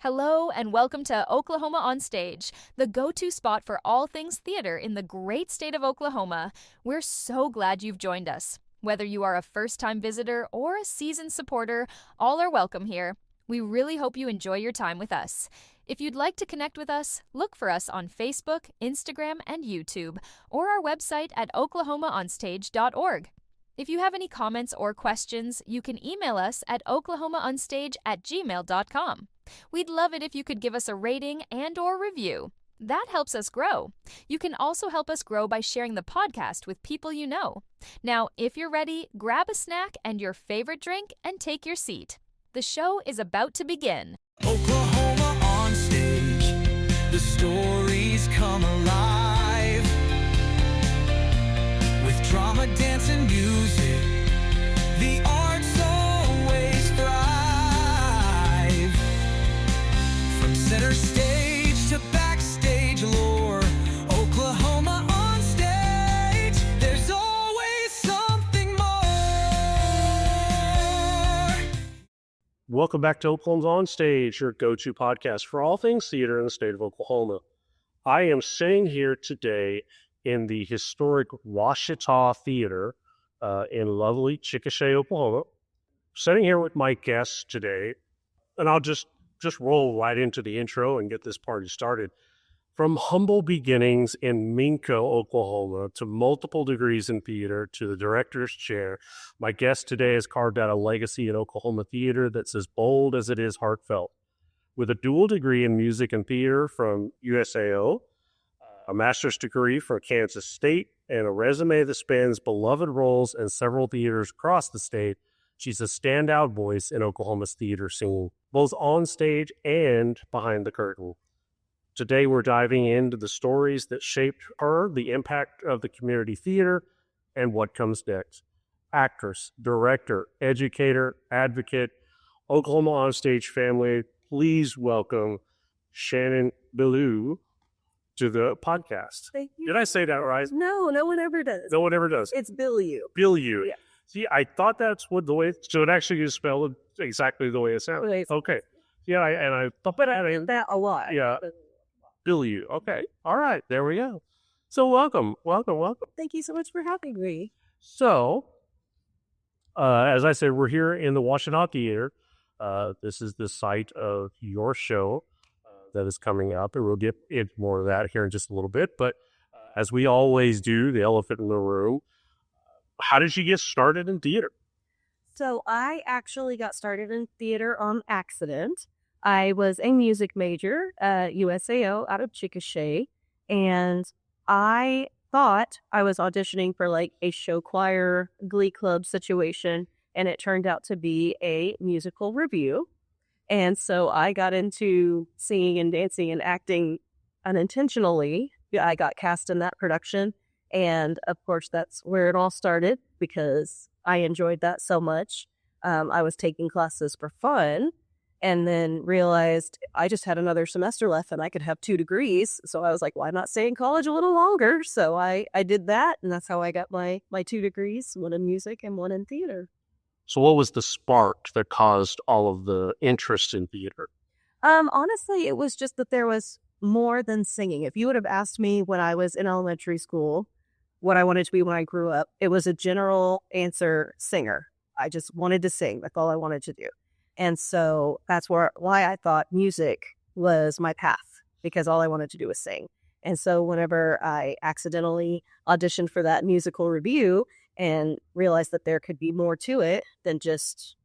Hello and welcome to Oklahoma on Stage, the go-to spot for all things theater in the great state of Oklahoma. We're so glad you've joined us. Whether you are a first-time visitor or a seasoned supporter, all are welcome here. We really hope you enjoy your time with us. If you'd like to connect with us, look for us on Facebook, Instagram, and YouTube, or our website at oklahomaonstage.org. If you have any comments or questions, you can email us at oklahomaonstage@gmail.com. We'd love it if you could give us a rating and/or review. That helps us grow. You can also help us grow by sharing the podcast with people you know. Now, if you're ready, grab a snack and your favorite drink and take your seat. The show is about to begin. Oklahoma on stage, the stories come alive. With drama, dance, and music, the arts always thrive. From center stage to backstage lore, Oklahoma on stage, there's always something more. Welcome back to Oklahoma's On Stage, your go-to podcast for all things theater in the state of Oklahoma. I am sitting here today in the historic Washita Theater in lovely Chickasha, Oklahoma. Sitting here with my guests today, and I'll just roll right into the intro and get this party started. From humble beginnings in Minco, Oklahoma, to multiple degrees in theater, to the director's chair, my guest today has carved out a legacy in Oklahoma theater that's as bold as it is heartfelt. With a dual degree in music and theater from USAO, a master's degree from Kansas State, and a resume that spans beloved roles in several theaters across the state, she's a standout voice in Oklahoma's theater scene, both on stage and behind the curtain. Today, we're diving into the stories that shaped her, the impact of the community theater, and what comes next. Actress, director, educator, advocate, Oklahoma On Stage family, please welcome Shannan Bilyeu to the podcast. Thank you. Did I say that right? No one ever does. No one ever does. It's Bilyeu. Bilyeu. Yeah. See, I thought that's what the way, so it actually is spelled exactly the way it sounds. Okay. Okay. Yeah, I thought, But I mean that a lot. Yeah. But Bilyeu. Okay. All right. There we go. So welcome. thank you so much for having me. So, as I said, we're here in the Washita Theater. This is the site of your show that is coming up, and we'll get into more of that here in just a little bit. But as we always do, the elephant in the room, how did you get started in theater? So I actually got started in theater on accident. I was a music major at USAO out of Chickasha, and I thought I was auditioning for like a show choir glee club situation, and it turned out to be a musical review. And so I got into singing and dancing and acting unintentionally. I got cast in that production. And of course, that's where it all started because I enjoyed that so much. I was taking classes for fun and then realized I just had another semester left and I could have 2 degrees. So I was like, why not stay in college a little longer? So I did that. And that's how I got my 2 degrees, one in music and one in theater. So what was the spark that caused all of the interest in theater? Honestly, it was just that there was more than singing. If you would have asked me when I was in elementary school what I wanted to be when I grew up, it was a general answer, singer. I just wanted to sing. That's all I wanted to do. And so that's why I thought music was my path, because all I wanted to do was sing. And so whenever I accidentally auditioned for that musical review and realized that there could be more to it than just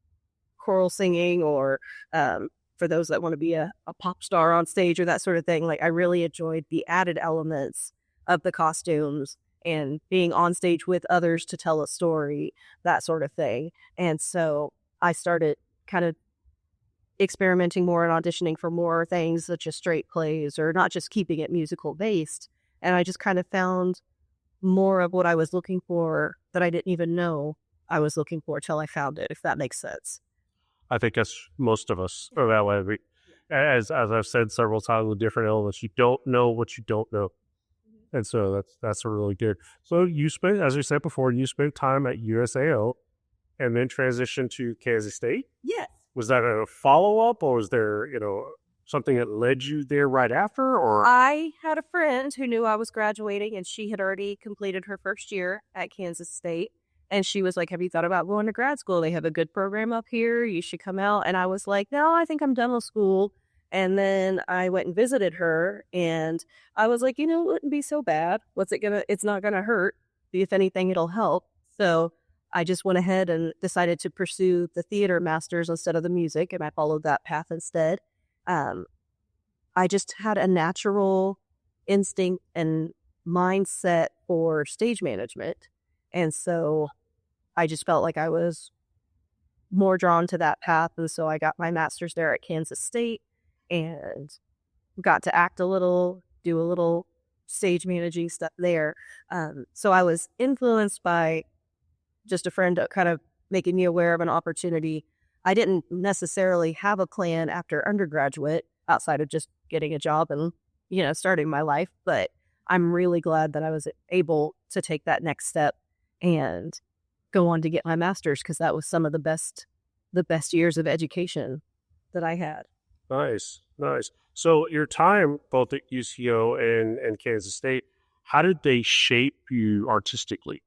choral singing or for those that want to be a pop star on stage or that sort of thing, like I really enjoyed the added elements of the costumes and being on stage with others to tell a story, that sort of thing. And so I started kind of experimenting more and auditioning for more things such as straight plays or not just keeping it musical based. And I just kind of found more of what I was looking for that I didn't even know I was looking for till I found it, if that makes sense. I think that's most of us are that way. As I've said several times with different elements, you don't know what you don't know. And so that's a really good. So you spent, as we said before, you spent time at USAO and then transitioned to Kansas State. Yes. Was that a follow-up or was there, something that led you there right after, or? I had a friend who knew I was graduating, and she had already completed her first year at Kansas State. And she was like, "Have you thought about going to grad school? They have a good program up here. You should come out." And I was like, "No, I think I'm done with school." And then I went and visited her, and I was like, it wouldn't be so bad. It's not gonna hurt. If anything, it'll help. So I just went ahead and decided to pursue the theater masters instead of the music, and I followed that path instead. Um, I just had a natural instinct and mindset for stage management. And so I just felt like I was more drawn to that path. And so I got my master's there at Kansas State and got to act a little, do a little stage managing stuff there. So I was influenced by just a friend kind of making me aware of an opportunity. I didn't necessarily have a plan after undergraduate outside of just getting a job and, starting my life. But I'm really glad that I was able to take that next step and go on to get my master's, because that was some of the best years of education that I had. Nice. So your time both at UCO and Kansas State, how did they shape you artistically?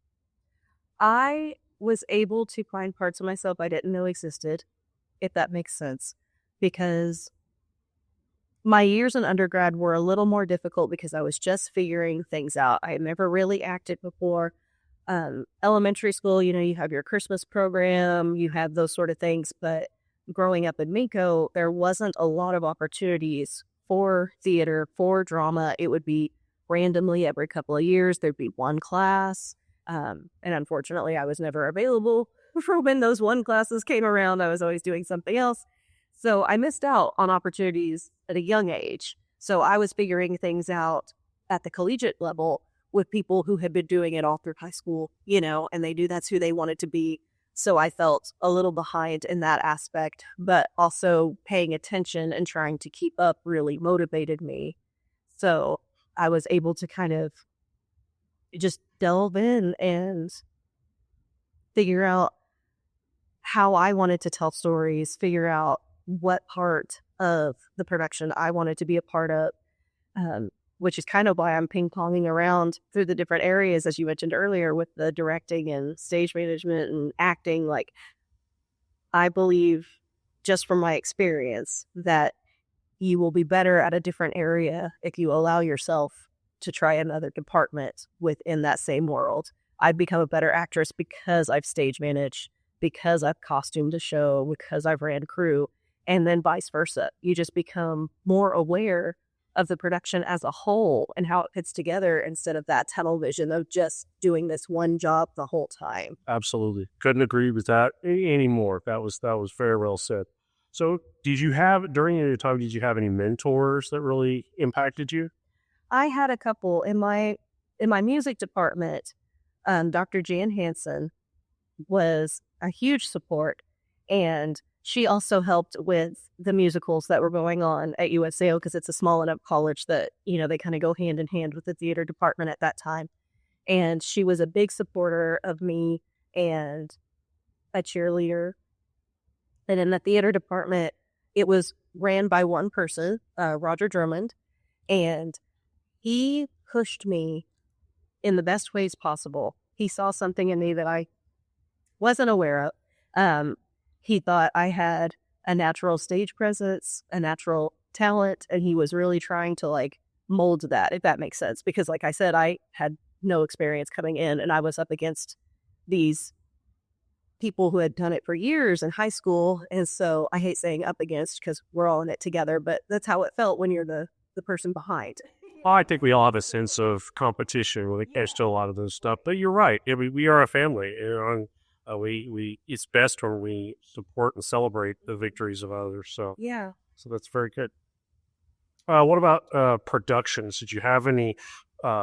I was able to find parts of myself I didn't know existed, if that makes sense, because my years in undergrad were a little more difficult because I was just figuring things out. I had never really acted before. Elementary school, you have your Christmas program, you have those sort of things. But growing up in Mako, there wasn't a lot of opportunities for theater, for drama. It would be randomly every couple of years, there'd be one class. And unfortunately, I was never available for when those one classes came around. I was always doing something else. So I missed out on opportunities at a young age. So I was figuring things out at the collegiate level with people who had been doing it all through high school, and they knew that's who they wanted to be. So I felt a little behind in that aspect, but also paying attention and trying to keep up really motivated me. So I was able to kind of just delve in and figure out how I wanted to tell stories, figure out what part of the production I wanted to be a part of, which is kind of why I'm ping-ponging around through the different areas, as you mentioned earlier, with the directing and stage management and acting. Like, I believe, just from my experience, that you will be better at a different area if you allow yourself to try another department within that same world. I've become a better actress because I've stage managed, because I've costumed a show, because I've ran crew, and then vice versa. You just become more aware of the production as a whole and how it fits together, instead of that tunnel vision of just doing this one job the whole time. Absolutely. Couldn't agree with that anymore. That was very well said. So during your time, did you have any mentors that really impacted you? I had a couple in my music department. Dr. Jan Hansen was a huge support, and she also helped with the musicals that were going on at USAO, because it's a small enough college that, they kind of go hand in hand with the theater department at that time. And she was a big supporter of me and a cheerleader. And in the theater department, it was ran by one person, Roger Drummond, and he pushed me in the best ways possible. He saw something in me that I wasn't aware of. He thought I had a natural stage presence, a natural talent, and he was really trying to mold that, if that makes sense. Because like I said, I had no experience coming in, and I was up against these people who had done it for years in high school. And so I hate saying up against, because we're all in it together, but that's how it felt when you're the person behind. Well, I think we all have a sense of competition when it comes to a lot of those stuff. But you're right. I mean, we are a family. We it's best when we support and celebrate the victories of others. So Yeah. So that's very good. What about productions? Did you have any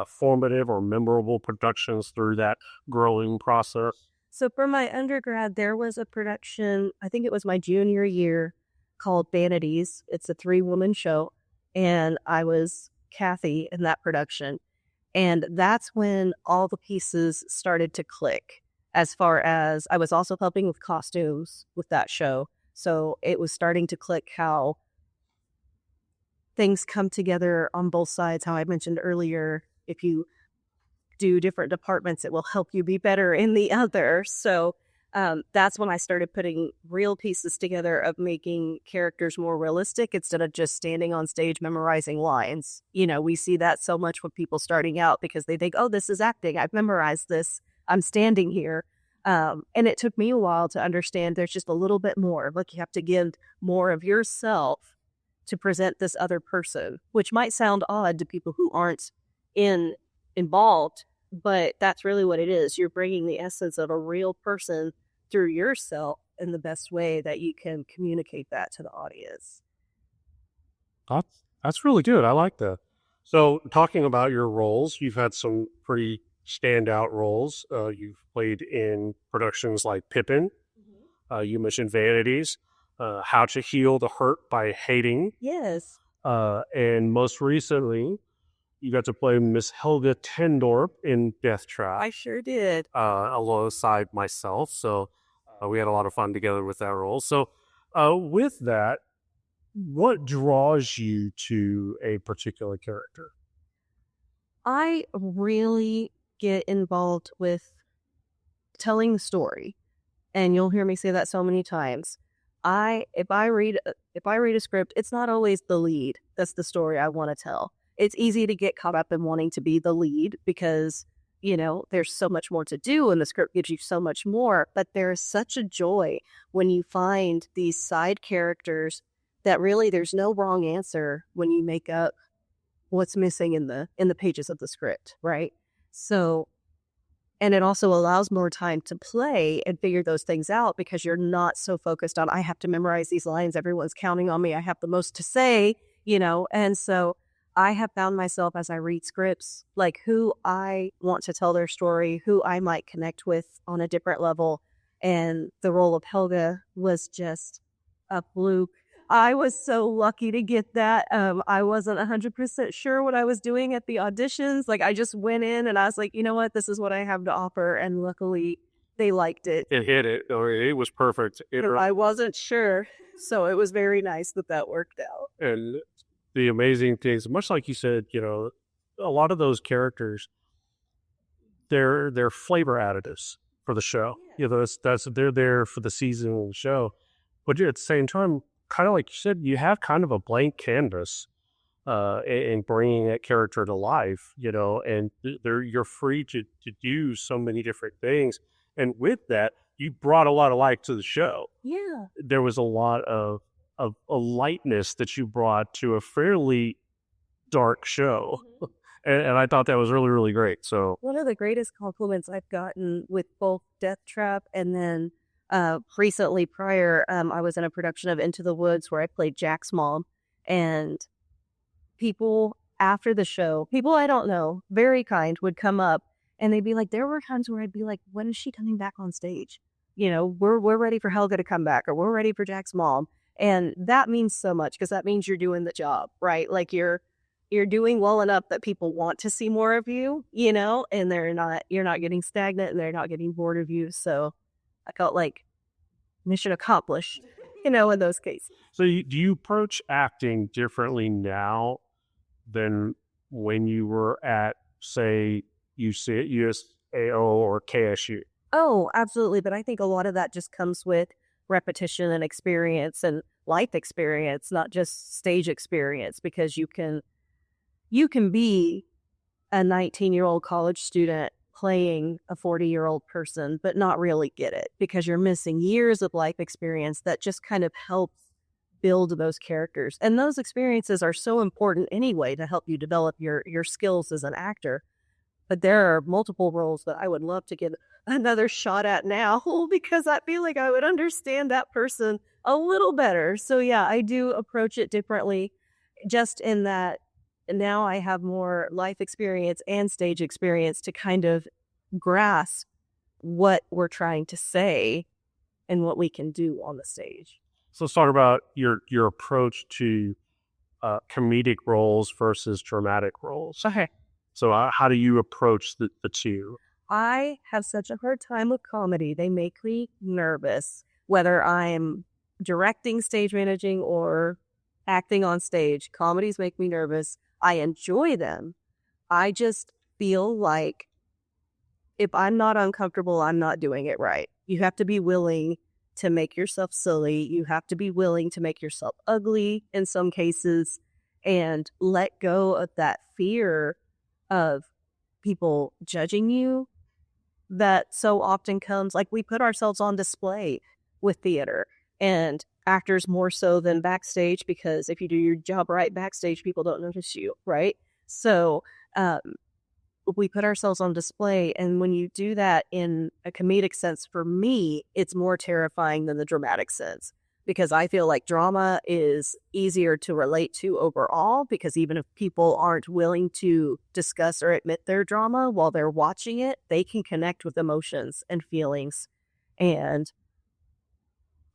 formative or memorable productions through that growing process? So for my undergrad, there was a production, I think it was my junior year, called Vanities. It's a 3-woman show, and I was Kathy in that production. And that's when all the pieces started to click, as far as I was also helping with costumes with that show. So it was starting to click how things come together on both sides. How I mentioned earlier, if you do different departments, it will help you be better in the other. So that's when I started putting real pieces together of making characters more realistic instead of just standing on stage memorizing lines. We see that so much with people starting out because they think, oh, this is acting. I've memorized this. I'm standing here. And it took me a while to understand there's just a little bit more. Like, you have to give more of yourself to present this other person, which might sound odd to people who aren't involved, but that's really what it is. You're bringing the essence of a real person through yourself in the best way that you can communicate that to the audience. That's really good. I like that. So, talking about your roles, you've had some pretty standout roles. You've played in productions like Pippin. You mentioned Vanities, How to Heal the Hurt by Hating. Yes. And most recently, you got to play Miss Helga Tendorp in Death Trap. I sure did. Alongside myself. So we had a lot of fun together with that role. So with that, what draws you to a particular character? I really get involved with telling the story, and you'll hear me say that so many times. If I read a script, it's not always the lead that's the story I want to tell. It's easy to get caught up in wanting to be the lead because, there's so much more to do and the script gives you so much more. But there's such a joy when you find these side characters that really there's no wrong answer when you make up what's missing in the pages of the script, right? So, and it also allows more time to play and figure those things out because you're not so focused on, I have to memorize these lines. Everyone's counting on me. I have the most to say, and so I have found myself as I read scripts, like who I want to tell their story, who I might connect with on a different level. And the role of Helga was just a fluke. I was so lucky to get that. I wasn't 100% sure what I was doing at the auditions. Like, I just went in and I was like, you know what, this is what I have to offer. And luckily they liked it. It hit it. It was perfect. I wasn't sure. So it was very nice that worked out. And the amazing things, much like you said, a lot of those characters, they're flavor additives for the show. They're there for the season of the show. But at the same time, kind of like you said, you have kind of a blank canvas in bringing that character to life, and you're free to do so many different things. And with that, you brought a lot of life to the show. Yeah. There was a lot of a lightness that you brought to a fairly dark show. And I thought that was really, really great. So one of the greatest compliments I've gotten with both Death Trap and then recently prior, I was in a production of Into the Woods where I played Jack's mom, and people after the show, people I don't know, very kind, would come up and they'd be like, there were times where I'd be like, when is she coming back on stage? We're ready for Helga to come back, or we're ready for Jack's mom. And that means so much because that means you're doing the job, right? Like you're doing well enough that people want to see more of you, and you're not getting stagnant and they're not getting bored of you. So I felt like mission accomplished, in those cases. So do you approach acting differently now than when you were at, say, USAO or KSU? Oh, absolutely. But I think a lot of that just comes with repetition and experience and life experience, not just stage experience, because you can be a 19-year-old college student playing a 40-year-old person, but not really get it because you're missing years of life experience that just kind of helps build those characters. And those experiences are so important anyway to help you develop your skills as an actor. But there are multiple roles that I would love to get another shot at now because I feel like I would understand that person a little better. So yeah, I do approach it differently, just in that now I have more life experience and stage experience to kind of grasp what we're trying to say and what we can do on the stage. So let's talk about your approach to comedic roles versus dramatic roles. Okay. So how do you approach the two? I have such a hard time with comedy. They make me nervous, whether I'm directing, stage managing, or acting on stage. Comedies make me nervous. I enjoy them. I just feel like if I'm not uncomfortable, I'm not doing it right. You have to be willing to make yourself silly. You have to be willing to make yourself ugly in some cases and let go of that fear of people judging you that so often comes. Like, we put ourselves on display with theater, and actors more so than backstage, because if you do your job right backstage, people don't notice you, right? So we put ourselves on display, and when you do that in a comedic sense, for me, it's more terrifying than the dramatic sense, because I feel like drama is easier to relate to overall, because even if people aren't willing to discuss or admit their drama while they're watching it, they can connect with emotions and feelings. And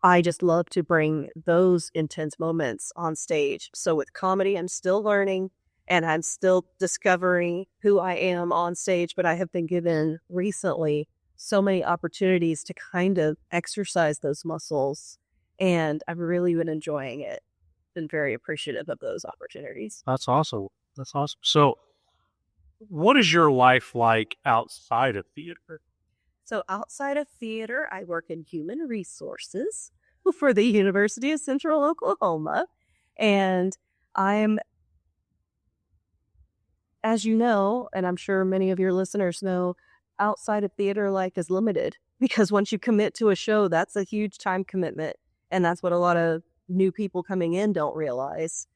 I just love to bring those intense moments on stage. So with comedy, I'm still learning and I'm still discovering who I am on stage, but I have been given recently so many opportunities to kind of exercise those muscles, and I've really been enjoying it. Been very appreciative of those opportunities. That's awesome. That's awesome. So, what is your life like outside of theater? So outside of theater, I work in human resources for the University of Central Oklahoma. And I'm, as you know, and I'm sure many of your listeners know, outside of theater life is limited, because once you commit to a show, that's a huge time commitment. And that's what a lot of new people coming in don't realize.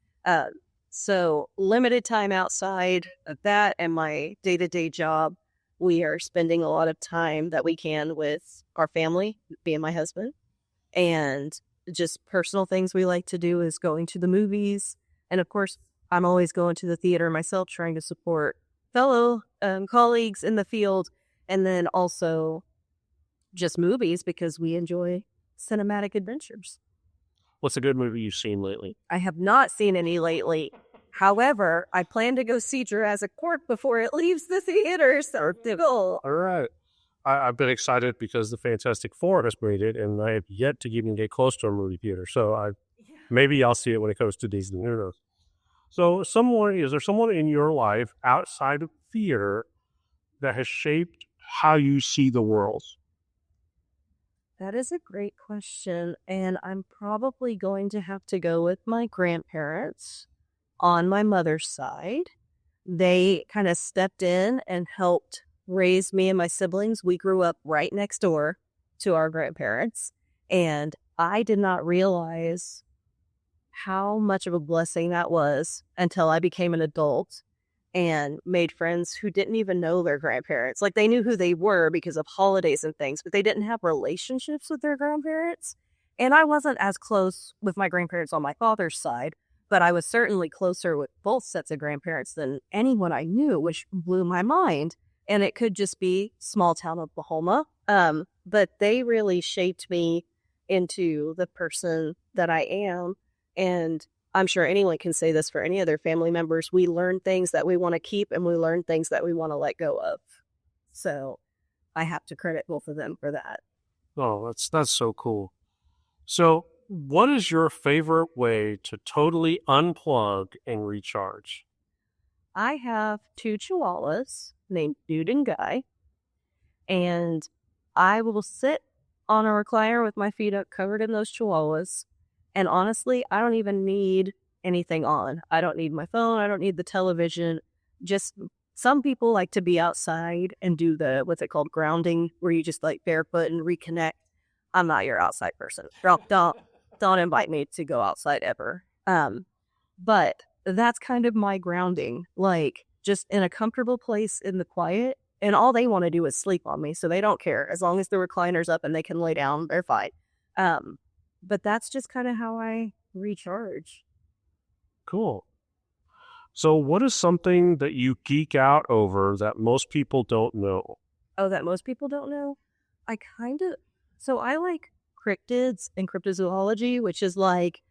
So limited time outside of that and my day-to-day job. We are spending a lot of time that we can with our family, me and my husband, and just personal things we like to do is going to the movies. And of course, I'm always going to the theater myself, trying to support fellow colleagues in the field. And then also just movies, because we enjoy cinematic adventures. What's a good movie you've seen lately? I have not seen any lately. However, I plan to go see Jurassic Park before it leaves the theaters. So cool. All right. I've been excited because the Fantastic Four has made it, and I have yet to even get close to a movie theater. So maybe I'll see it when it comes to Disney. Who knows? So is there someone in your life outside of theater that has shaped how you see the world? That is a great question. And I'm probably going to have to go with my grandparents on my mother's side. They kind of stepped in and helped raise me and my siblings. We grew up right next door to our grandparents, and I did not realize how much of a blessing that was until I became an adult and made friends who didn't even know their grandparents. Like, they knew who they were because of holidays and things, but they didn't have relationships with their grandparents. And I wasn't as close with my grandparents on my father's side, but I was certainly closer with both sets of grandparents than anyone I knew, which blew my mind. And it could just be small town Oklahoma. But they really shaped me into the person that I am. And I'm sure anyone can say this for any of their family members. We learn things that we want to keep, and we learn things that we want to let go of. So I have to credit both of them for that. Oh, that's so cool. So, what is your favorite way to totally unplug and recharge? I have 2 chihuahuas named Dude and Guy, and I will sit on a recliner with my feet up covered in those chihuahuas. And honestly, I don't even need anything on. I don't need my phone. I don't need the television. Just some people like to be outside and do what's it called, grounding, where you just like barefoot and reconnect. I'm not your outside person. Don't invite me to go outside ever. But that's kind of my grounding, like just in a comfortable place in the quiet. And all they want to do is sleep on me, so they don't care. As long as the recliner's up and they can lay down, they're fine. But that's just kind of how I recharge. Cool. So, what is something that you geek out over that most people don't know? Oh, that most people don't know? So I like cryptids and cryptozoology, which is like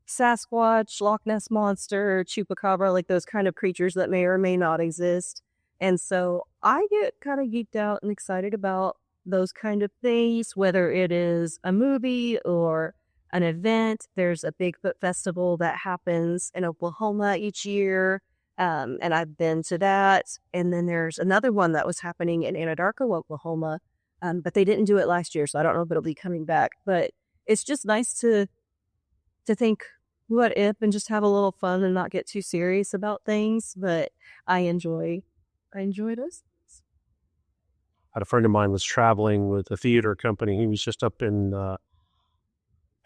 Sasquatch, Loch Ness Monster, Chupacabra, like those kind of creatures that may or may not exist. And so I get kind of geeked out and excited about those kind of things, whether it is a movie or an event. There's a Bigfoot festival that happens in Oklahoma each year. And I've been to that. And then there's another one that was happening in Anadarko, Oklahoma. But they didn't do it last year, so I don't know if it'll be coming back. But it's just nice to think, what if, and just have a little fun and not get too serious about things. But I enjoy those. I had a friend of mine was traveling with a theater company. He was just up in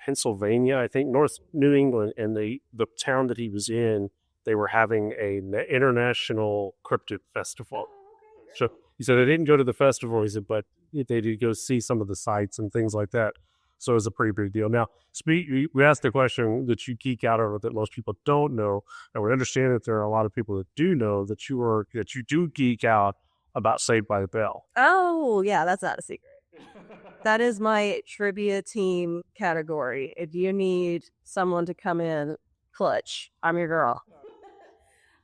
Pennsylvania, I think, North New England, and the town that he was in, they were having an international cryptid festival. So he said they didn't go to the festival, he said, but they did go see some of the sites and things like that. So it was a pretty big deal. Now, we asked the question that you geek out over that most people don't know, and we understand that there are a lot of people that do know that you do geek out about Saved by the Bell. Oh, yeah, that's not a secret. That is my trivia team category. If you need someone to come in clutch, I'm your girl.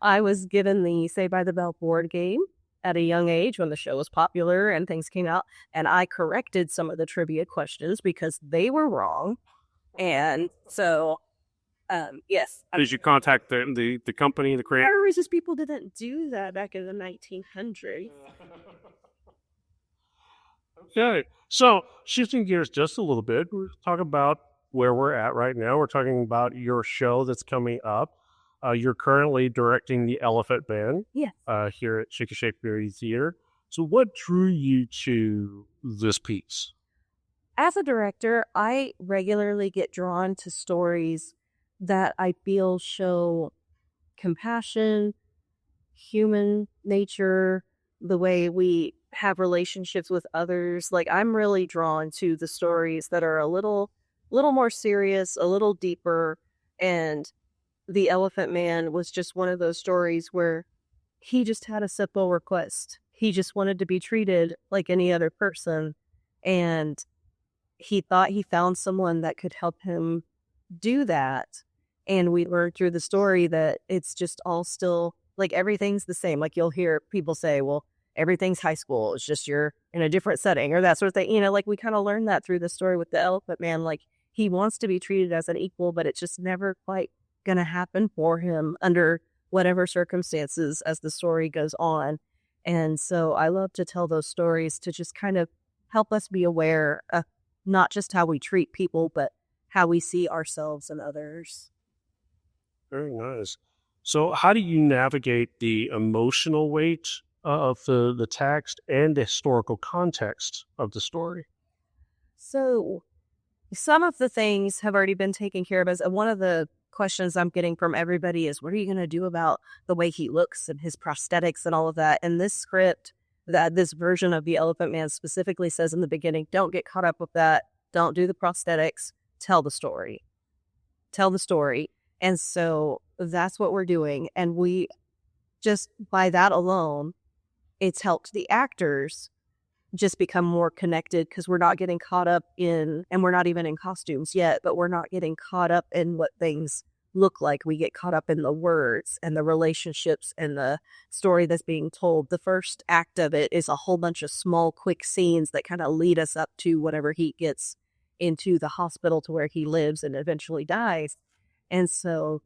I was given the Saved by the Bell board game at a young age when the show was popular and things came out, and I corrected some of the trivia questions because they were wrong. And so, yes. Did you contact the company, the creator? There was just people didn't do that back in the 1900s. Okay, so shifting gears just a little bit, we're talking about where we're at right now. We're talking about your show that's coming up. You're currently directing the Elephant Man here at Shakespeare Theater. So what drew you to this piece? As a director, I regularly get drawn to stories that I feel show compassion, human nature, the way we have relationships with others. Like, I'm really drawn to the stories that are a little more serious, a little deeper. And The Elephant Man was just one of those stories where he just had a simple request. He just wanted to be treated like any other person. And he thought he found someone that could help him do that. And we learned through the story that it's just all still, like, everything's the same. Like, you'll hear people say, well, everything's high school. It's just you're in a different setting or that sort of thing. You know, like, we kind of learned that through the story with the Elephant Man. Like, he wants to be treated as an equal, but it's just never quite going to happen for him under whatever circumstances as the story goes on. And so I love to tell those stories to just kind of help us be aware of not just how we treat people, but how we see ourselves and others. Very nice. So how do you navigate the emotional weight of the text and the historical context of the story? So some of the things have already been taken care of. As one of the questions I'm getting from everybody is, what are you going to do about the way he looks and his prosthetics and all of that? And this script, this version of The Elephant Man specifically says in the beginning, don't get caught up with that. Don't do the prosthetics. Tell the story. Tell the story. And so that's what we're doing. And we just, by that alone, it's helped the actors just become more connected because we're not getting caught up in, and we're not even in costumes yet, but we're not getting caught up in what things look like. We get caught up in the words and the relationships and the story that's being told. The first act of it is a whole bunch of small, quick scenes that kind of lead us up to whenever he gets into the hospital to where he lives and eventually dies. And so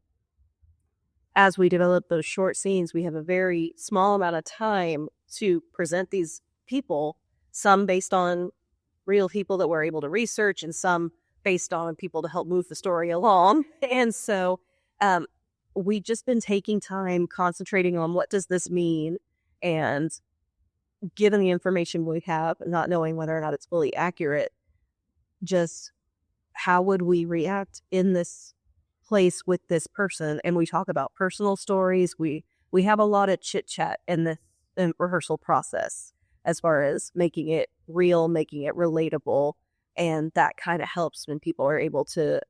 as we develop those short scenes, we have a very small amount of time to present these people, some based on real people that we're able to research and some based on people to help move the story along. And so we've just been taking time, concentrating on what does this mean, and given the information we have, not knowing whether or not it's fully accurate, just how would we react in this place with this person? And we talk about personal stories. We have a lot of chit chat in the rehearsal process as far as making it real, making it relatable. And that kind of helps when people are able to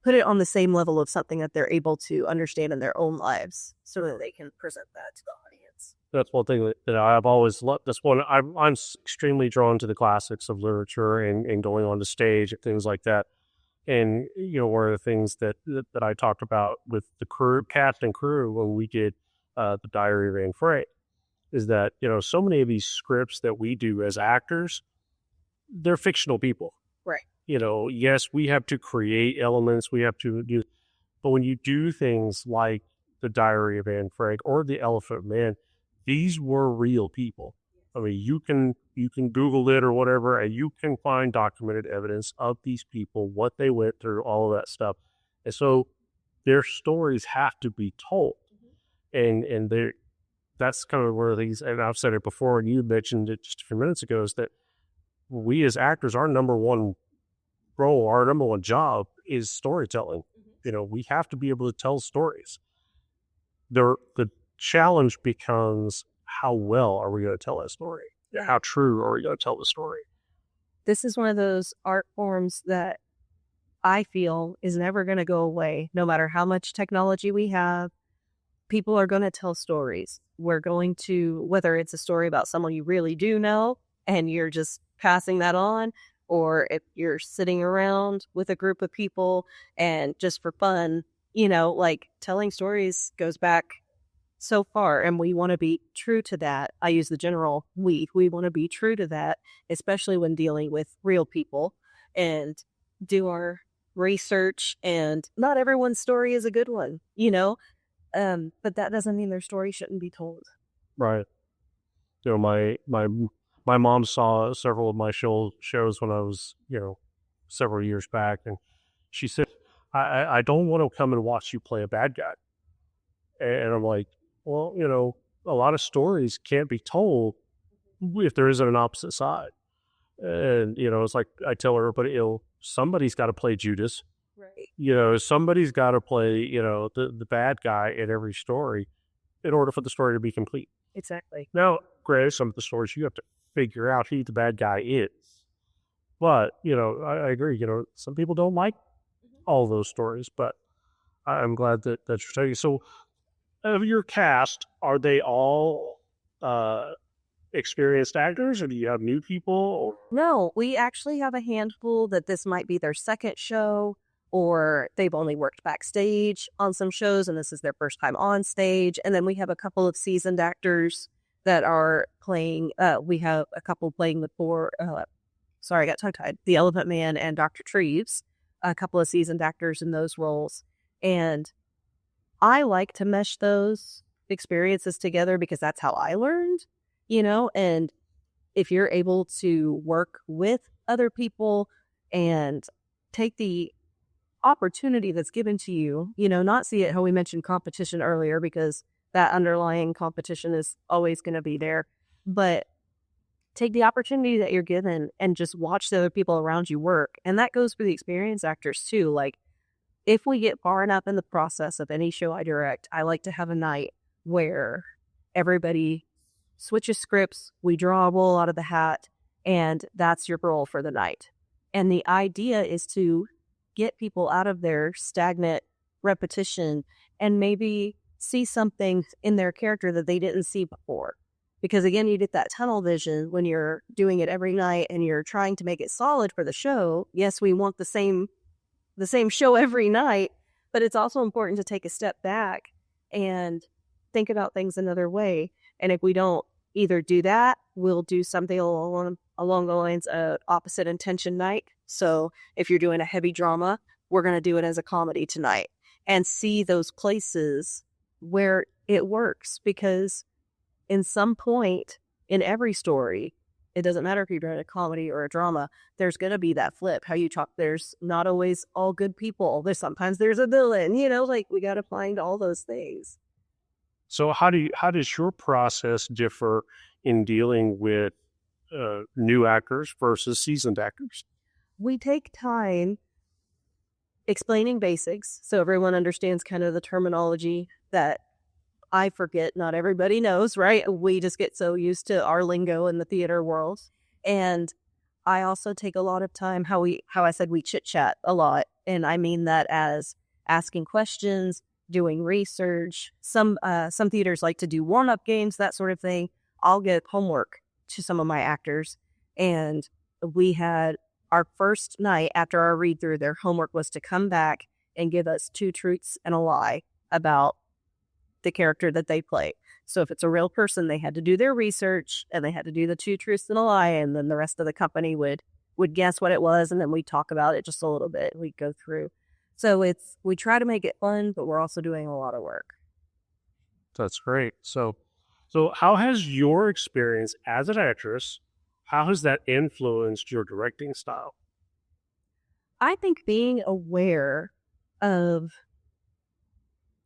put it on the same level of something that they're able to understand in their own lives so that they can present that to the audience. That's one thing that I've always loved. That's one I'm extremely drawn to the classics of literature and going on the stage and things like that. And, you know, one of the things that I talked about with the crew, cast and crew, when we did the Diary of Anne Frank, is that, you know, so many of these scripts that we do as actors, they're fictional people. Right. yes, we have to create elements, we have to do, but when you do things like the Diary of Anne Frank or the Elephant Man, these were real people. I mean, you can Google it or whatever, and you can find documented evidence of these people, what they went through, all of that stuff. And so their stories have to be told. And that's kind of where these, and I've said it before, and you mentioned it just a few minutes ago, is that we as actors, our number one role, our number one job is storytelling. We have to be able to tell stories. The challenge becomes, how well are we going to tell that story? How true are we going to tell the story? This is one of those art forms that I feel is never going to go away, no matter how much technology we have. People are going to tell stories. We're going to, whether it's a story about someone you really do know and you're just passing that on, or if you're sitting around with a group of people and just for fun, like telling stories goes back so far, and we want to be true to that. I use the general we want to be true to that, especially when dealing with real people, and do our research. And not everyone's story is a good one, but that doesn't mean their story shouldn't be told. Right. My mom saw several of my shows when I was, several years back, and she said, I don't want to come and watch you play a bad guy. And I'm like, well, a lot of stories can't be told if there isn't an opposite side. And, it's like I tell everybody, somebody's got to play Judas. Right. Somebody's got to play, the bad guy in every story in order for the story to be complete. Exactly. Now, granted, some of the stories you have to figure out who the bad guy is. But, I agree, some people don't like all those stories, but I'm glad that you're telling. So, of your cast, are they all experienced actors, or do you have new people? Or? No, we actually have a handful that this might be their second show, or they've only worked backstage on some shows and this is their first time on stage. And then we have a couple of seasoned actors that are playing. We have a couple playing I got tongue-tied. The Elephant Man and Dr. Treves, a couple of seasoned actors in those roles. And I like to mesh those experiences together because that's how I learned, and if you're able to work with other people and take the opportunity that's given to you, not see it how we mentioned competition earlier, because that underlying competition is always going to be there, but take the opportunity that you're given and just watch the other people around you work. And that goes for the experienced actors too. Like, if we get far enough in the process of any show I direct, I like to have a night where everybody switches scripts, we draw a roll out of the hat, and that's your role for the night. And the idea is to get people out of their stagnant repetition and maybe see something in their character that they didn't see before. Because again, you get that tunnel vision when you're doing it every night and you're trying to make it solid for the show. Yes, we want the same show every night, but it's also important to take a step back and think about things another way. And if we don't either do that, we'll do something along the lines of opposite intention night. So if you're doing a heavy drama, we're going to do it as a comedy tonight and see those places where it works, because in some point in every story, it doesn't matter if you're doing a comedy or a drama, there's going to be that flip. How you talk, there's not always all good people. Sometimes there's a villain, we got to find all those things. So how does your process differ in dealing with new actors versus seasoned actors? We take time explaining basics so everyone understands kind of the terminology that I forget not everybody knows, right? We just get so used to our lingo in the theater world. And I also take a lot of time, how I said we chit chat a lot. And I mean that as asking questions, doing research. Some theaters like to do warm-up games, that sort of thing. I'll get homework to some of my actors. And we had our first night after our read-through, their homework was to come back and give us 2 truths and a lie about the character that they play. So if it's a real person, they had to do their research and they had to do the 2 truths and a lie, and then the rest of the company would would guess what it was, and then we'd talk about it just a little bit. We'd go through. So we try to make it fun, but we're also doing a lot of work. That's great. So how has your experience as an actress, how has that influenced your directing style? I think being aware of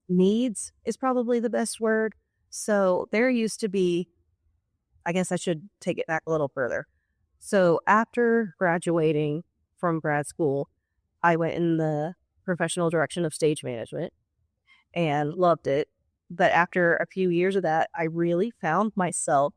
needs is probably the best word. So there used to be, I guess I should take it back a little further. So after graduating from grad school, I went in the professional direction of stage management and loved it. But after a few years of that, I really found myself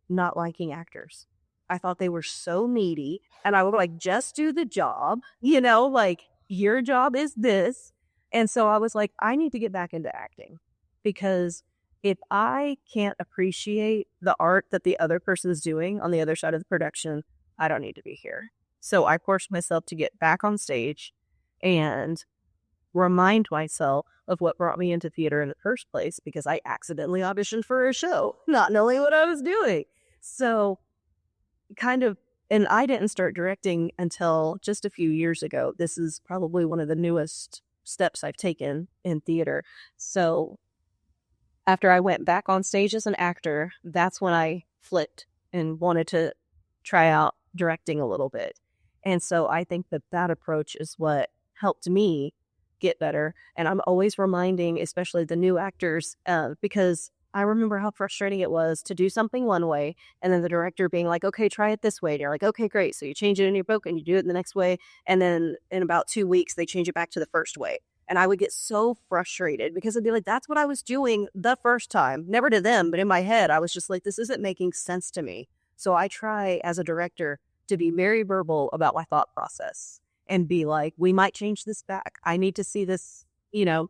not liking actors. I thought they were so needy, and I would like, just do the job, like your job is this. And so I was like, I need to get back into acting, because if I can't appreciate the art that the other person is doing on the other side of the production, I don't need to be here. So I forced myself to get back on stage and remind myself of what brought me into theater in the first place, because I accidentally auditioned for a show, not knowing what I was doing. So and I didn't start directing until just a few years ago. This is probably one of the newest steps I've taken in theater. So after I went back on stage as an actor, that's when I flipped and wanted to try out directing a little bit. And so I think that approach is what helped me get better. And I'm always reminding, especially the new actors, because I remember how frustrating it was to do something one way, and then the director being like, okay, try it this way. And you're like, okay, great. So you change it in your book and you do it the next way. And then in about 2 weeks, they change it back to the first way. And I would get so frustrated, because I'd be like, that's what I was doing the first time. Never to them, but in my head, I was just like, this isn't making sense to me. So I try as a director to be very verbal about my thought process and be like, we might change this back. I need to see this,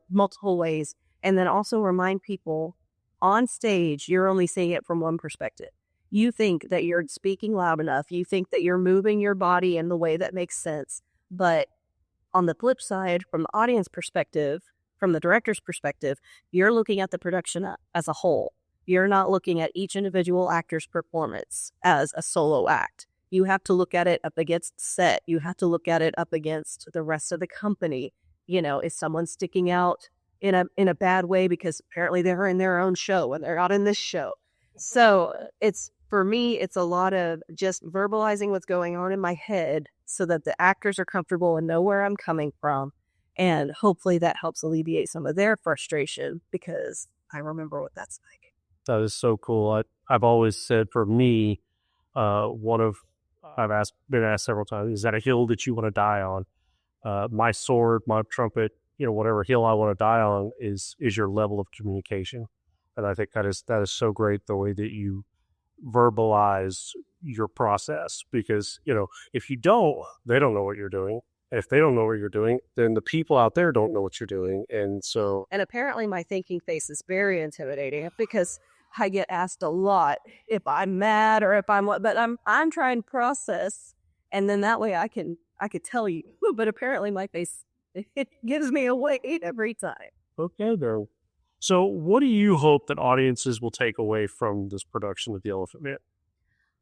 multiple ways. And then also remind people, on stage, you're only seeing it from one perspective. You think that you're speaking loud enough. You think that you're moving your body in the way that makes sense. But on the flip side, from the audience perspective, from the director's perspective, you're looking at the production as a whole. You're not looking at each individual actor's performance as a solo act. You have to look at it up against set. You have to look at it up against the rest of the company. Is someone sticking out in a bad way because apparently they're in their own show and they're not in this show? So for me, it's a lot of just verbalizing what's going on in my head so that the actors are comfortable and know where I'm coming from. And hopefully that helps alleviate some of their frustration, because I remember what that's like. That is so cool. I've always said, for me, been asked several times, is that a hill that you want to die on? My sword, my trumpet, whatever hill I want to die on is your level of communication. And I think that is so great, the way that you verbalize your process, because, if you don't, they don't know what you're doing. If they don't know what you're doing, then the people out there don't know what you're doing. And apparently my thinking face is very intimidating, because I get asked a lot if I'm mad or if I'm what, but I'm trying to process, and then that way I could tell you. But apparently my face, it gives me away every time. Okay, girl. So what do you hope that audiences will take away from this production of The Elephant Man?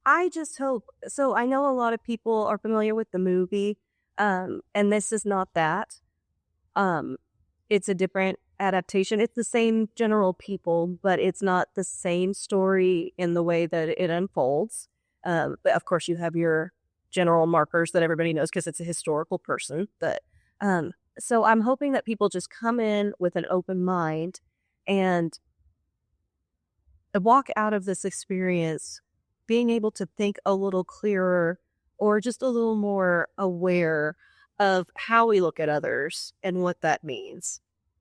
I just hope. So I know a lot of people are familiar with the movie, and this is not that. It's a different adaptation. It's the same general people, but it's not the same story in the way that it unfolds. But of course, you have your general markers that everybody knows because it's a historical person. But so I'm hoping that people just come in with an open mind and walk out of this experience being able to think a little clearer, or just a little more aware of how we look at others and what that means.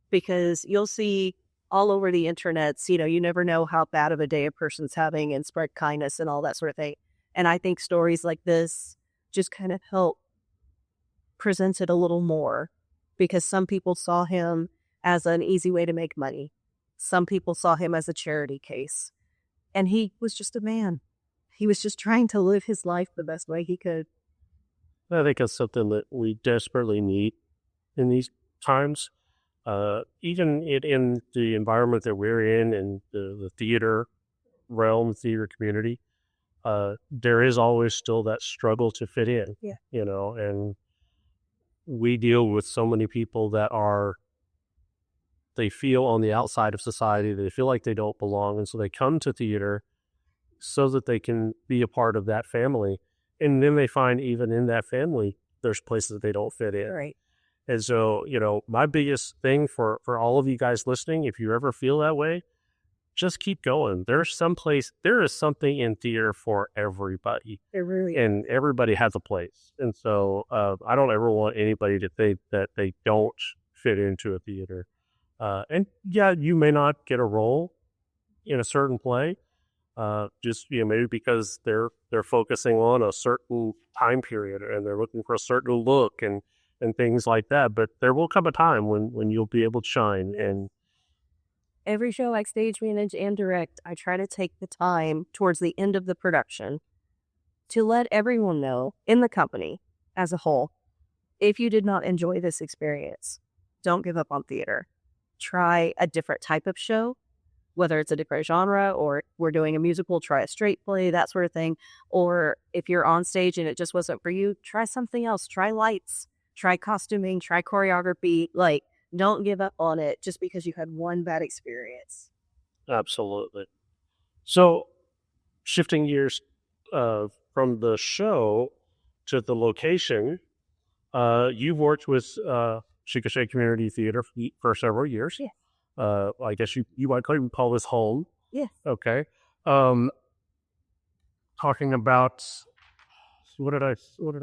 Because you'll see all over the internets, you never know how bad of a day a person's having, and spread kindness and all that sort of thing. And I think stories like this just kind of help present it a little more, because some people saw him as an easy way to make money. Some people saw him as a charity case. And he was just a man. He was just trying to live his life the best way he could. I think that's something that we desperately need in these times. Even in the environment that we're in the theater realm, theater community, there is always still that struggle to fit in. Yeah. And we deal with so many people that they feel on the outside of society, they feel like they don't belong, and so they come to theater so that they can be a part of that family. And then they find even in that family, there's places that they don't fit in. Right. And so, my biggest thing for all of you guys listening, if you ever feel that way, just keep going. There is something in theater for everybody. It really And everybody has a place. And so I don't ever want anybody to think that they don't fit into a theater. And yeah, you may not get a role in a certain play, just maybe because they're focusing on a certain time period and they're looking for a certain look and things like that. But there will come a time when you'll be able to shine. And every show I stage manage and direct, I try to take the time towards the end of the production to let everyone know in the company as a whole, if you did not enjoy this experience, don't give up on theater. Try a different type of show, whether it's a different genre or we're doing a musical, try a straight play, that sort of thing. Or if you're on stage and it just wasn't for you, try something else. Try lights, try costuming, try choreography. Like, don't give up on it just because you had one bad experience. absolutely. So shifting gears from the show to the location, you've worked with Chickasha Community Theater for several years. Yeah. I guess you might call this home. Yeah. Okay. Talking about what did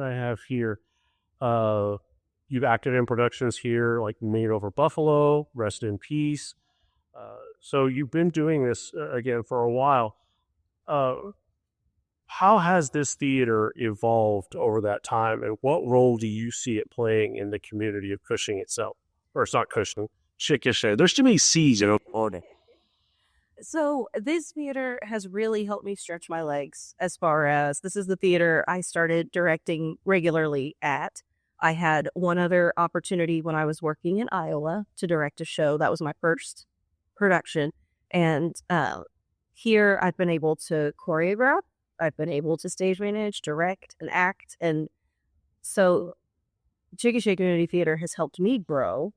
I have here? You've acted in productions here like Made Over Buffalo, Rest in Peace. So you've been doing this again for a while. How has this theater evolved over that time, and what role do you see it playing in the community of Cushing itself? Or it's not Cushing, Chickasha. There's too many C's in Oklahoma. So this theater has really helped me stretch my legs as far as this is the theater I started directing regularly at. I had one other opportunity when I was working in Iowa to direct a show. That was my first production. And here I've been able to choreograph. I've been able to stage manage, direct, and act. And so Chickasha Community Theater has helped me grow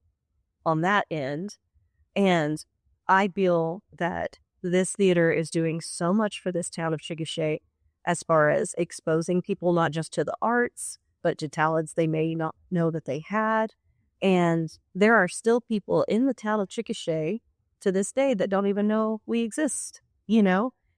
on that end. And I feel that this theater is doing so much for this town of Chickasha as far as exposing people not just to the arts, but to talents they may not know that they had. And there are still people in the town of Chickasha to this day that don't even know we exist,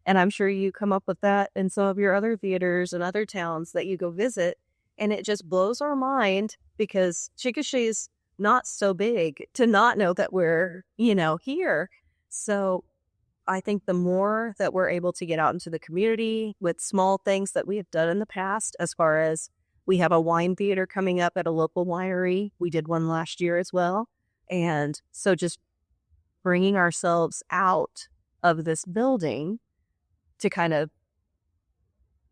And I'm sure you come up with that in some of your other theaters and other towns that you go visit. And it just blows our mind because Chickasha is not so big to not know that we're, here. So I think the more that we're able to get out into the community with small things that we have done in the past, as far as we have a wine theater coming up at a local winery. We did one last year as well. And so just bringing ourselves out of this building to kind of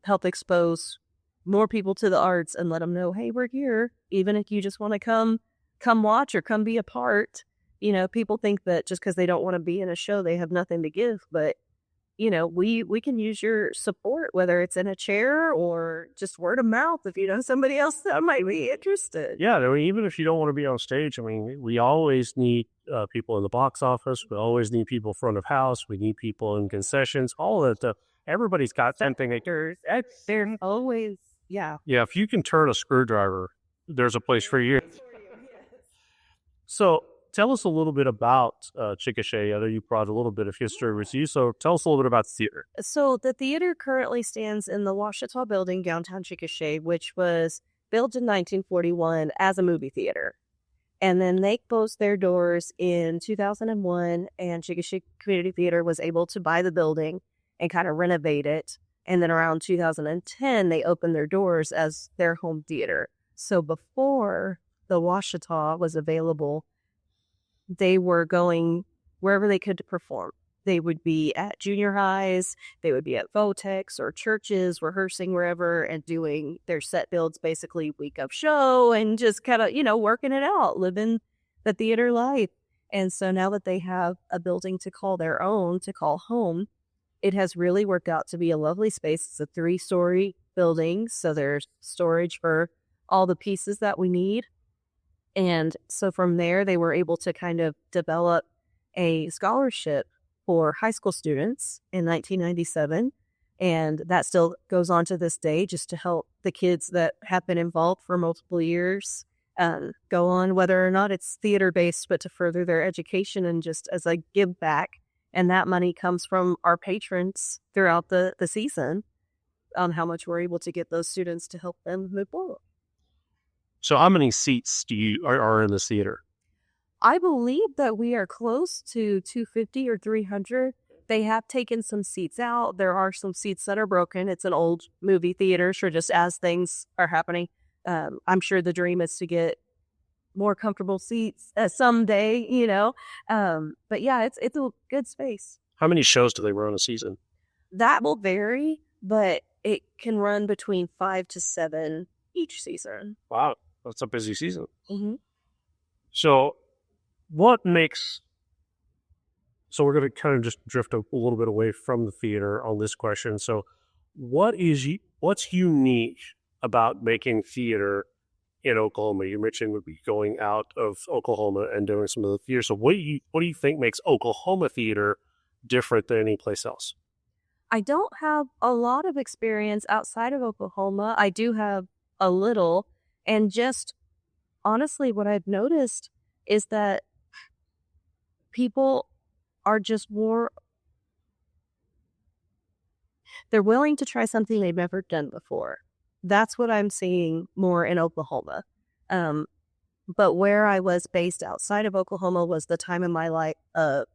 help expose more people to the arts and let them know, hey, we're here. Even if you just want to come watch or come be a part. People think that just because they don't want to be in a show, they have nothing to give. But, we can use your support, whether it's in a chair or just word of mouth if you know somebody else that might be interested. Yeah, even if you don't want to be on stage, we always need people in the box office. We always need people front of house. We need people in concessions, all that stuff. Everybody's got something. They're always, yeah. Yeah, if you can turn a screwdriver, there's a place for you. So tell us a little bit about Chickasha. I know you brought a little bit of history with you, so tell us a little bit about the theater. So the theater currently stands in the Ouachita building downtown Chickasha, which was built in 1941 as a movie theater. And then they closed their doors in 2001, and Chickasha Community Theater was able to buy the building and kind of renovate it. And then around 2010, they opened their doors as their home theater. So before the Ouachita was available, they were going wherever they could to perform. They would be at junior highs, they would be at Votex or churches, rehearsing wherever and doing their set builds basically week of show and just kind of, working it out, living the theater life. And so now that they have a building to call their own, to call home, it has really worked out to be a lovely space. It's a 3-story building, so there's storage for all the pieces that we need. And so from there, they were able to kind of develop a scholarship for high school students in 1997. And that still goes on to this day, just to help the kids that have been involved for multiple years go on, whether or not it's theater-based, but to further their education and just as a give back. And that money comes from our patrons throughout the season on how much we're able to get those students to help them move forward. So how many seats are in this theater? I believe that we are close to 250 or 300. They have taken some seats out. There are some seats that are broken. It's an old movie theater, so just as things are happening. I'm sure the dream is to get more comfortable seats someday, But yeah, it's a good space. How many shows do they run a season? That will vary, but it can run between 5 to 7 each season. Wow, that's a busy season. Mm-hmm. So we're going to kind of just drift a little bit away from the theater on this question. So what's unique about making theater in Oklahoma? You mentioned would be going out of Oklahoma and doing some of the theater. So what do you think makes Oklahoma theater different than any place else? I don't have a lot of experience outside of Oklahoma. I do have a little, and just honestly, what I've noticed is that people are just they're willing to try something they've never done before. That's what I'm seeing more in Oklahoma. But where I was based outside of Oklahoma was the time in my life of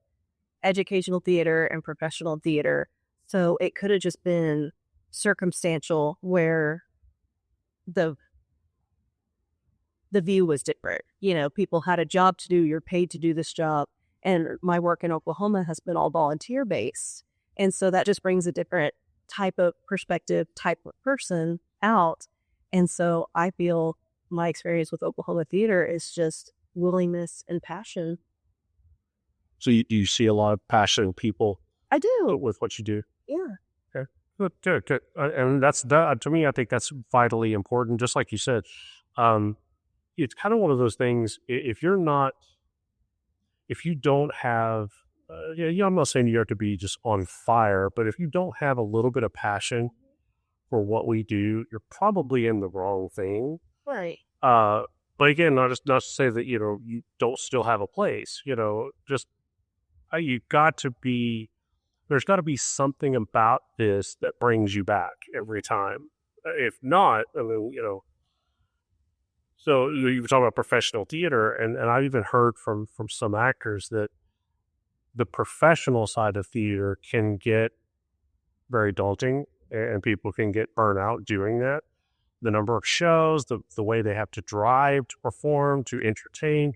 educational theater and professional theater. So it could have just been circumstantial where the view was different. People had a job to do. You're paid to do this job. And my work in Oklahoma has been all volunteer based. And so that just brings a different type of perspective, type of person out. And so I feel my experience with Oklahoma theater is just willingness and passion. So you see a lot of passionate people? I do. With what you do? Yeah. Okay. Good. And that's that. To me, I think that's vitally important. Just like you said, it's kind of one of those things. If you don't have, I'm not saying you have to be just on fire, but if you don't have a little bit of passion for what we do, you're probably in the wrong thing. Right. But again, not to say that, you don't still have a place, just there's got to be something about this that brings you back every time. If not, so you were talking about professional theater, and I've even heard from some actors that the professional side of theater can get very daunting, and people can get burnt out doing that. The number of shows, the way they have to drive to perform, to entertain.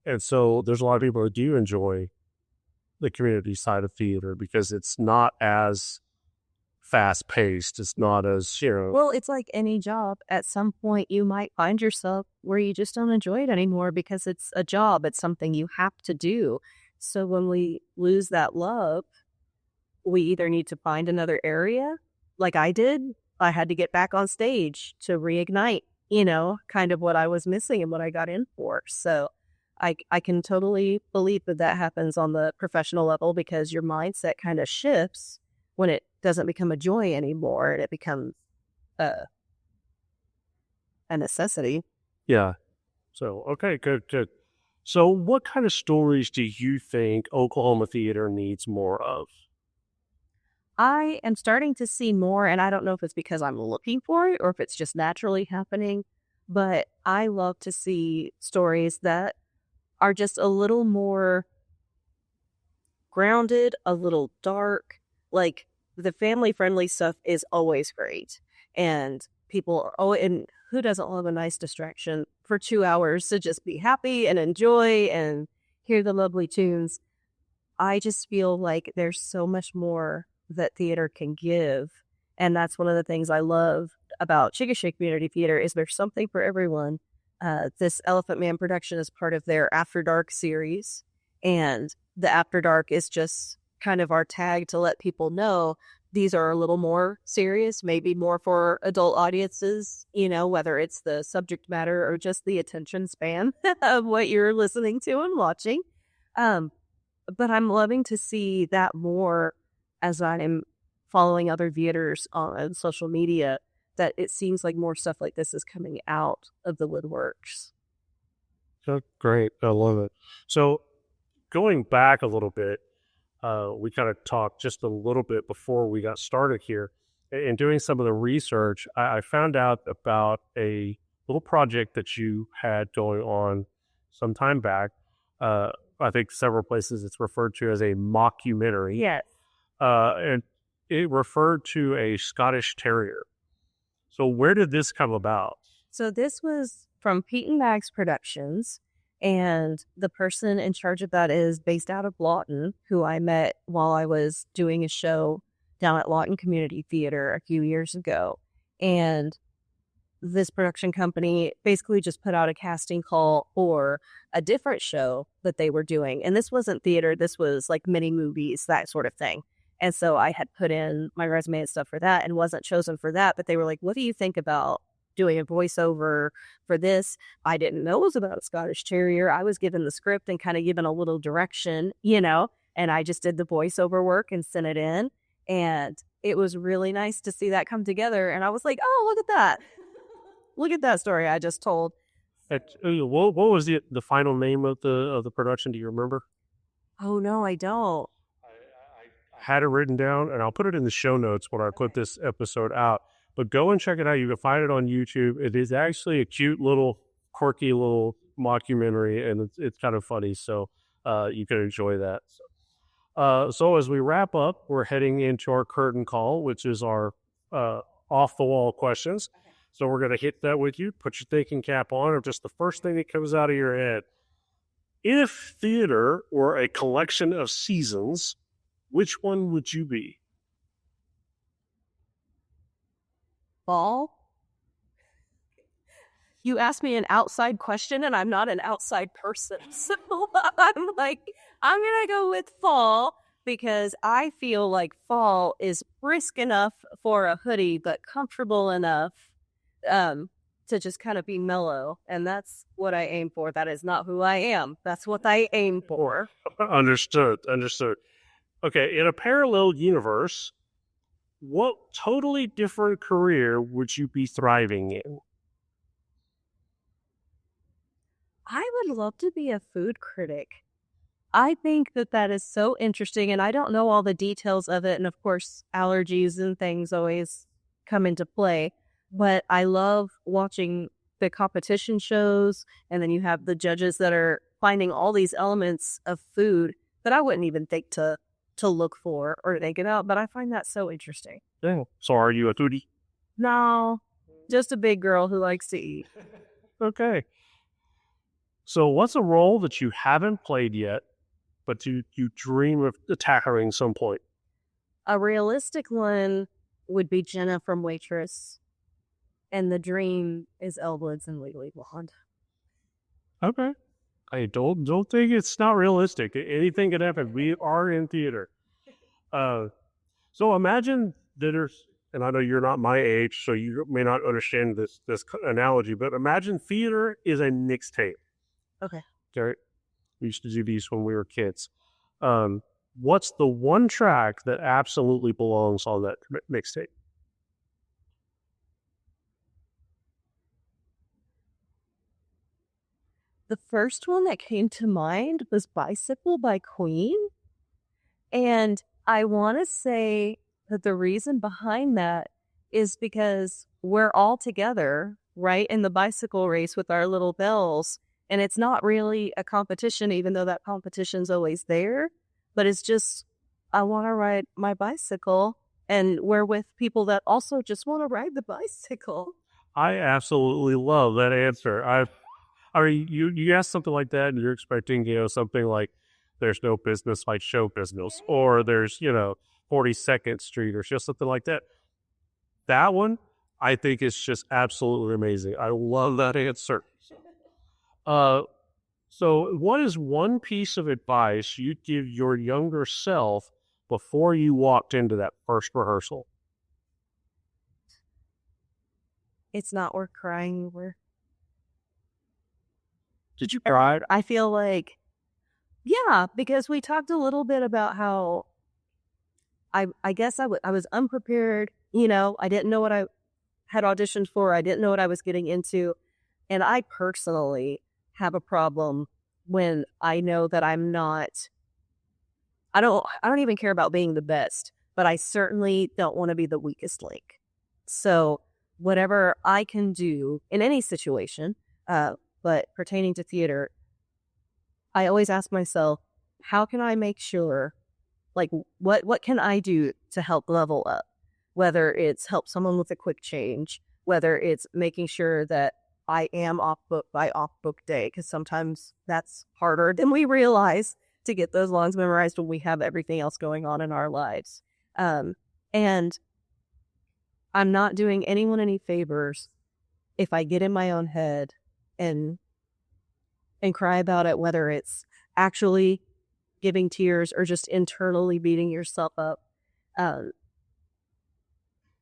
And so there's a lot of people that do enjoy the community side of theater because it's not as fast paced. It's not as, Well, it's like any job. At some point, you might find yourself where you just don't enjoy it anymore because it's a job. It's something you have to do. So when we lose that love, we either need to find another area, like I did. I had to get back on stage to reignite, kind of what I was missing and what I got in for. So I can totally believe that happens on the professional level because your mindset kind of shifts when it doesn't become a joy anymore and it becomes a necessity. Yeah. So, okay, good. So what kind of stories do you think Oklahoma theater needs more of? I am starting to see more, and I don't know if it's because I'm looking for it or if it's just naturally happening, but I love to see stories that are just a little more grounded, a little dark. Like the family-friendly stuff is always great, and and who doesn't love a nice distraction for 2 hours to just be happy and enjoy and hear the lovely tunes? I just feel like there's so much more that theater can give. And that's one of the things I love about Chickasha Community Theater is there's something for everyone. This Elephant Man production is part of their After Dark series. And the After Dark is just kind of our tag to let people know these are a little more serious, maybe more for adult audiences, whether it's the subject matter or just the attention span of what you're listening to and watching. But I'm loving to see that more as I'm following other theaters on social media, that it seems like more stuff like this is coming out of the woodworks. Oh, great. I love it. So going back a little bit, we kind of talked just a little bit before we got started here. In doing some of the research, I found out about a little project that you had going on some time back. I think several places it's referred to as a mockumentary. Yes. And it referred to a Scottish Terrier. So where did this come about? So this was from Pete and Mags Productions, and the person in charge of that is based out of Lawton, who I met while I was doing a show down at Lawton Community Theater a few years ago. And this production company basically just put out a casting call for a different show that they were doing. And this wasn't theater, this was like mini movies, that sort of thing. And so I had put in my resume and stuff for that and wasn't chosen for that. But they were like, what do you think about doing a voiceover for this? I didn't know it was about a Scottish Terrier. I was given the script and kind of given a little direction, and I just did the voiceover work and sent it in. And it was really nice to see that come together. And I was like, oh, look at that. Look at that story I just told. What was the final name of the production? Do you remember? Oh, no, I don't. I had it written down, and I'll put it in the show notes when I put this episode out. But go and check it out. You can find it on YouTube. It is actually a cute little, quirky little mockumentary, and it's kind of funny. So you can enjoy that. So as we wrap up, we're heading into our curtain call, which is our off-the-wall questions. Okay. So we're going to hit that with you. Put your thinking cap on, or just the first thing that comes out of your head. If theater were a collection of seasons, which one would you be? Fall? You asked me an outside question, and I'm not an outside person. So I'm like, I'm going to go with fall, because I feel like fall is brisk enough for a hoodie, but comfortable enough to just kind of be mellow. And that's what I aim for. That is not who I am. That's what I aim for. Understood. Okay, in a parallel universe, what totally different career would you be thriving in? I would love to be a food critic. I think that is so interesting, and I don't know all the details of it. And of course, allergies and things always come into play. But I love watching the competition shows, and then you have the judges that are finding all these elements of food that I wouldn't even think to look for or think about. But I find that so interesting. Yeah. So are you a foodie? No, just a big girl who likes to eat. Okay. So what's a role that you haven't played yet, but you dream of tackling some point? A realistic one would be Jenna from Waitress. And the dream is Elle Woods and Legally Blonde. Okay. I don't think it's not realistic. Anything can happen. We are in theater. So imagine there's, and I know you're not my age, so you may not understand this analogy, but imagine theater is a mixtape. Okay. We used to do these when we were kids. What's the one track that absolutely belongs on that mixtape? The first one that came to mind was Bicycle by Queen. And I want to say that the reason behind that is because we're all together, right, in the bicycle race with our little bells. And it's not really a competition, even though that competition's always there. But it's just, I want to ride my bicycle, and we're with people that also just want to ride the bicycle. I absolutely love that answer. I mean, you ask something like that, and you're expecting, something like there's no business like show business, or there's, 42nd Street, or just something like that. That one, I think, is just absolutely amazing. I love that answer. So what is one piece of advice you'd give your younger self before you walked into that first rehearsal? It's not worth crying over. Did you cry? I feel like, yeah, because we talked a little bit about how I guess I was unprepared. I didn't know what I had auditioned for. I didn't know what I was getting into. And I personally have a problem when I know that I don't even care about being the best, but I certainly don't want to be the weakest link. So whatever I can do in any situation, but pertaining to theater, I always ask myself, how can I make sure, like, what can I do to help level up? Whether it's help someone with a quick change, whether it's making sure that I am off book by off book day, because sometimes that's harder than we realize to get those lines memorized when we have everything else going on in our lives. And I'm not doing anyone any favors if I get in my own head and cry about it, whether it's actually giving tears or just internally beating yourself up.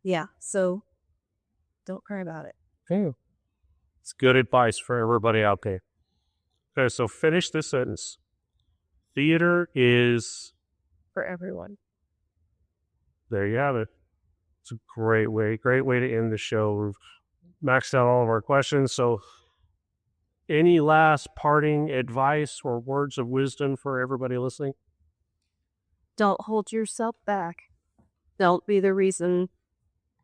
Yeah, so don't cry about it. Okay. It's good advice for everybody out there. Okay, so finish this sentence. Theater is... For everyone. There you have it. It's a great way to end the show. We've maxed out all of our questions. So any last parting advice or words of wisdom for everybody listening? Don't hold yourself back. Don't be the reason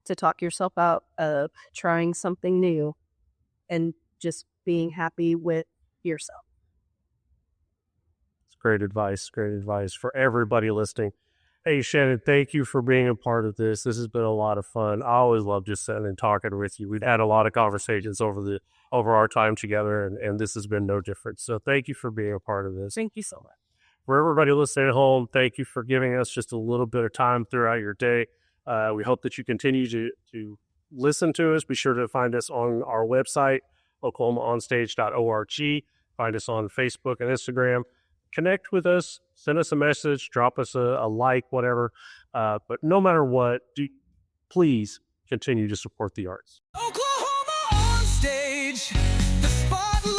to talk yourself out of trying something new and just being happy with yourself. It's great advice for everybody listening. Hey, Shannan, thank you for being a part of this. This has been a lot of fun. I always love just sitting and talking with you. We've had a lot of conversations over our time together, and this has been no different. So thank you for being a part of this. Thank you so much. For everybody listening at home, thank you for giving us just a little bit of time throughout your day. We hope that you continue to listen to us. Be sure to find us on our website, oklahomaonstage.org. Find us on Facebook and Instagram. Connect with us. Send us a message. Drop us a like, whatever. But no matter what, please continue to support the arts. Oklahoma on stage, the spotlight.